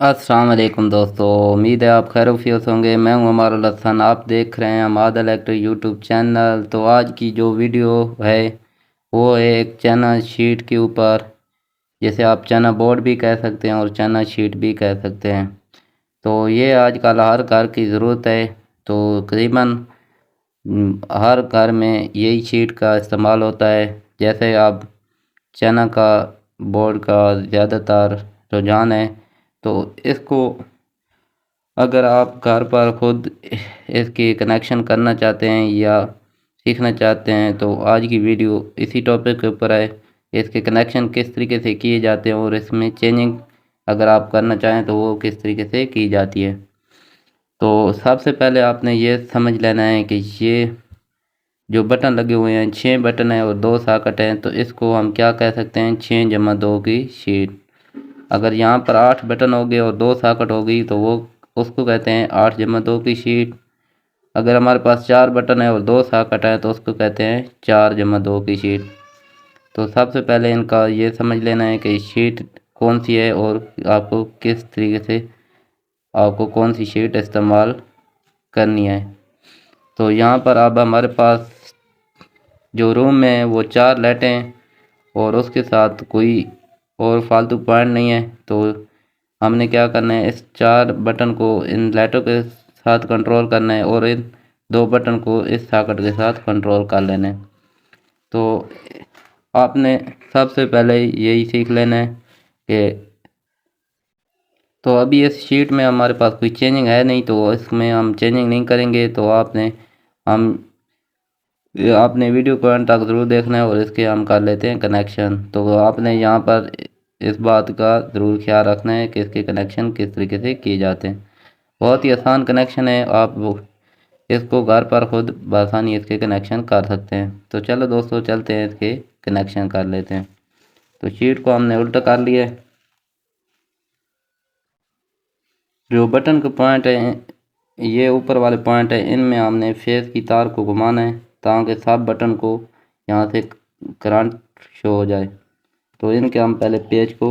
अस्सलाम वालेकुम दोस्तों, उम्मीद है आप खैरियत होंगे। मैं हूं अमारुल हसन, आप देख रहे हैं अमाद इलेक्ट्र यूट्यूब चैनल। तो आज की जो वीडियो है वो है एक चना शीट के ऊपर, जैसे आप चना बोर्ड भी कह सकते हैं और चना शीट भी कह सकते हैं। तो ये आजकल हर घर की ज़रूरत है। तो तकरीबन हर घर में यही शीट का इस्तेमाल होता है। जैसे आप चना का बोर्ड का ज़्यादातर रुझान है, तो इसको अगर आप घर पर खुद इसकी कनेक्शन करना चाहते हैं या सीखना चाहते हैं तो आज की वीडियो इसी टॉपिक के ऊपर है। इसके कनेक्शन किस तरीके से किए जाते हैं और इसमें चेंजिंग अगर आप करना चाहें तो वो किस तरीके से की जाती है। तो सबसे पहले आपने ये समझ लेना है कि ये जो बटन लगे हुए हैं 6 बटन हैं और 2 सॉकेट हैं, तो इसको हम क्या कह सकते हैं, 6 जमा 2 की शीट। अगर यहाँ पर 8 बटन हो गए और 2 सॉकेट हो गई तो वो उसको कहते हैं 8 जमा 2 की शीट। अगर हमारे पास 4 बटन है और 2 सॉकेट है तो उसको कहते हैं 4 जमा 2 की शीट। तो सबसे पहले इनका ये समझ लेना है कि शीट कौन सी है और आपको किस तरीके से आपको कौन सी शीट इस्तेमाल करनी है। तो यहाँ पर अब हमारे पास जो रूम में है वो 4 लाइटें और उसके साथ कोई और फालतू पॉइंट नहीं है। तो हमने क्या करना है, इस 4 बटन को इन लाइटों के साथ कंट्रोल करना है और इन 2 बटन को इस सॉकेट के साथ कंट्रोल कर लेना है। तो आपने सबसे पहले यही सीख लेना है कि तो अभी इस शीट में हमारे पास कोई चेंजिंग है नहीं, तो इसमें हम चेंजिंग नहीं करेंगे। तो हम आपने वीडियो को अंत तक ज़रूर देखना है और इसके हम कर लेते हैं कनेक्शन। तो आपने यहाँ पर इस बात का ज़रूर ख्याल रखना है कि इसके कनेक्शन किस तरीके से किए जाते हैं। बहुत ही आसान कनेक्शन है, आप इसको घर पर खुद बआसानी इसके कनेक्शन कर सकते हैं। तो चलो दोस्तों चलते हैं, इसके कनेक्शन कर लेते हैं। तो शीट को हमने उल्टा कर लिया है। जो बटन के पॉइंट है ये ऊपर वाले पॉइंट है, इनमें हमने फेस की तार को घुमाना है ताकि सब बटन को यहाँ से करंट शो हो जाए। तो इनके हम पहले पेज को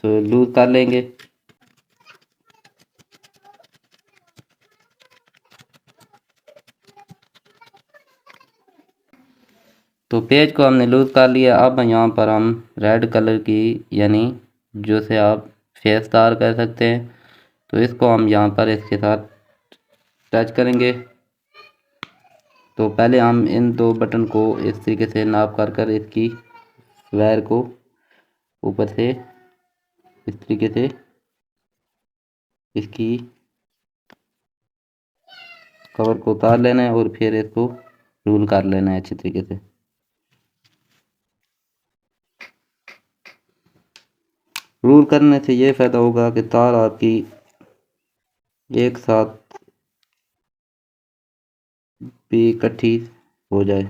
लूज कर लेंगे। तो पेज को हमने लूज कर लिया। अब यहाँ पर हम रेड कलर की यानी जो से आप फेस तार कह सकते हैं, तो इसको हम यहाँ पर इसके साथ टच करेंगे। तो पहले हम इन 2 बटन को इस तरीके से नाप कर इसकी वायर को ऊपर से इस तरीके से इसकी कवर को उतार लेना है और फिर इसको रूल कर लेना है अच्छी तरीके से। रूल करने से ये फ़ायदा होगा कि तार आपकी एक साथ भी इकट्ठी हो जाए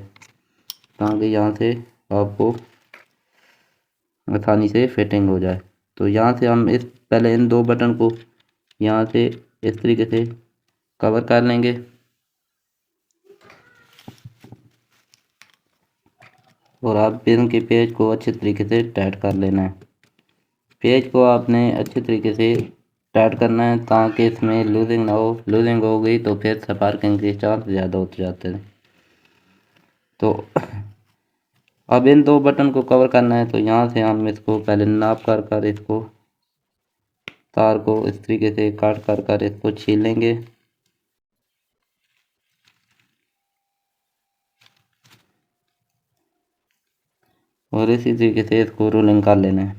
ताकि यहाँ से आपको आसानी से फिटिंग हो जाए। तो यहाँ से हम इस पहले इन 2 बटन को यहाँ से इस तरीके से कवर कर लेंगे और आप पिन के पेज को अच्छे तरीके से टाइट कर लेना है। पेज को आपने अच्छे तरीके से टाइट करना है ताकि इसमें लूजिंग ना हो। लूजिंग हो गई तो फिर स्पार्किंग के चांस ज़्यादा होते जाते हैं। तो अब इन 2 बटन को कवर करना है। तो यहाँ से हम इसको पहले नाप कर इसको तार को इस तरीके से काट कर इसको छील लेंगे और इसी तरीके से इसको रोलिंग कर लेना है।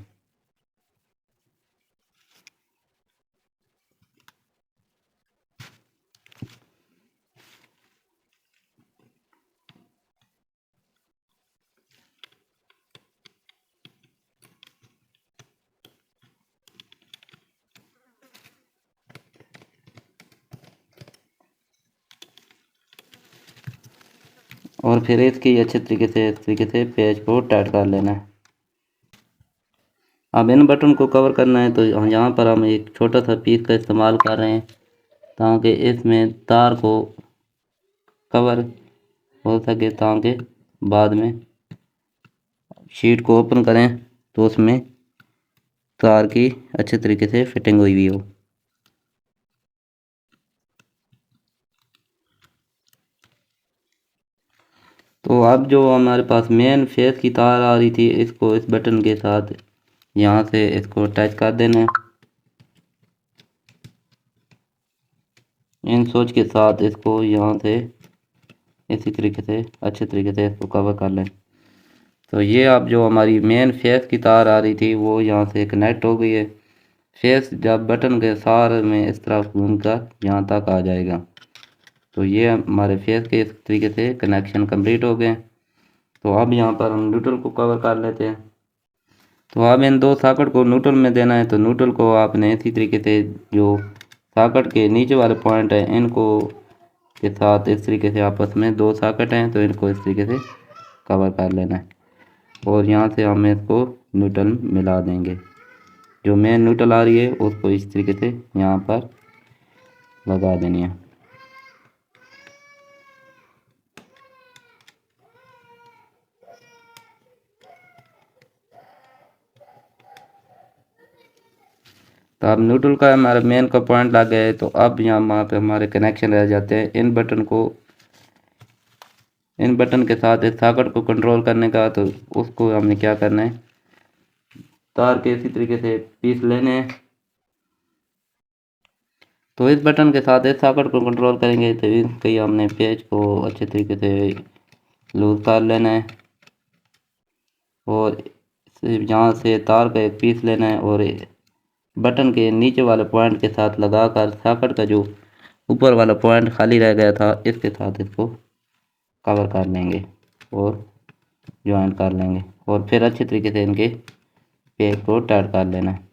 और फिर इसकी अच्छे तरीके से इस तरीके से पेज को टाइट कर लेना है। अब इन बटन को कवर करना है तो यहाँ पर हम एक छोटा सा पीस का इस्तेमाल कर रहे हैं ताकि इसमें तार को कवर हो सके, ताकि बाद में शीट को ओपन करें तो उसमें तार की अच्छे तरीके से फिटिंग हुई हुई हो। तो अब जो हमारे पास मेन फेस की तार आ रही थी, इसको इस बटन के साथ यहाँ से इसको अटैच कर देना है। इन स्विच के साथ इसको यहाँ से इसी तरीके से अच्छे तरीके से इसको कवर कर लें। तो ये अब जो हमारी मेन फेस की तार आ रही थी वो यहाँ से कनेक्ट हो गई है। फेस जब बटन के सार में इस तरफ घूमकर यहाँ तक आ जाएगा। तो ये हमारे फेस के इस तरीके से कनेक्शन कंप्लीट हो गए। तो अब यहाँ पर हम न्यूट्रल को कवर कर लेते हैं। तो अब इन दो सॉकेट को न्यूट्रल में देना है। तो न्यूट्रल को आपने इसी तरीके से जो सॉकेट के नीचे वाले पॉइंट है इनको के साथ इस तरीके से आपस में दो सॉकेट हैं तो इनको इस तरीके से कवर कर लेना है और यहाँ से हम इसको न्यूट्रल मिला देंगे। जो मेन न्यूट्रल आ रही है उसको इस तरीके से यहाँ पर लगा देनी है। तो अब न्यूट्रल का हमारा मेन का पॉइंट लग गया है। तो अब यहाँ पे हमारे कनेक्शन रह जाते हैं। इन बटन के साथ इस सॉकेट को कंट्रोल करने का। तो उसको हमने क्या करना है, तार के इसी तरीके से पीस लेने हैं। तो इस बटन के साथ इस सॉकेट को कंट्रोल करेंगे तो इसके हमने पेज को अच्छे तरीके से लूज कर लेना है और यहाँ से तार का एक पीस लेना है और बटन के नीचे वाले पॉइंट के साथ लगाकर सॉकेट का जो ऊपर वाला पॉइंट खाली रह गया था इसके साथ इसको कवर कर लेंगे और ज्वाइन कर लेंगे और फिर अच्छे तरीके से इनके पेज को टाइट कर लेना है।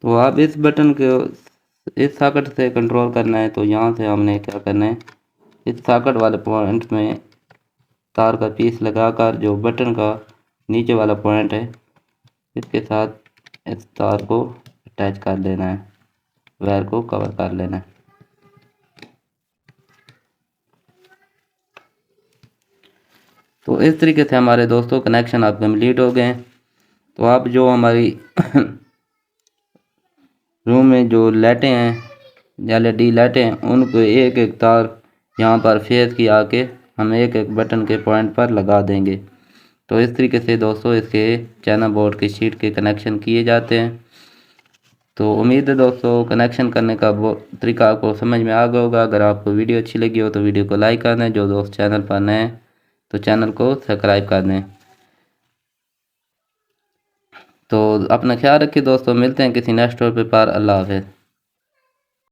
तो अब इस बटन को इस सॉकेट से कंट्रोल करना है। तो यहाँ से हमने क्या करना है, इस सॉकेट वाले पॉइंट में तार का पीस लगाकर जो बटन का नीचे वाला पॉइंट है इसके साथ इस तार को अटैच कर देना है, वायर को कवर कर लेना है। तो इस तरीके से हमारे दोस्तों कनेक्शन अब कंप्लीट हो गए हैं। तो अब जो हमारी रूम में जो लाइटें हैं LED लाइटें हैं उनको एक एक तार यहाँ पर फेस की आके हम एक एक बटन के पॉइंट पर लगा देंगे। तो इस तरीके से दोस्तों इसके चाइना बोर्ड की शीट के कनेक्शन किए जाते हैं। तो उम्मीद है दोस्तों कनेक्शन करने का वो तरीका आपको समझ में आ गया होगा। अगर आपको वीडियो अच्छी लगी हो तो वीडियो को लाइक कर दें। जो दोस्त चैनल पर नए हैं तो चैनल को सब्सक्राइब कर दें। तो अपना ख्याल रखिए दोस्तों, मिलते हैं किसी नेक्स्ट टॉपिक पर। अल्लाह हाफ़िज़।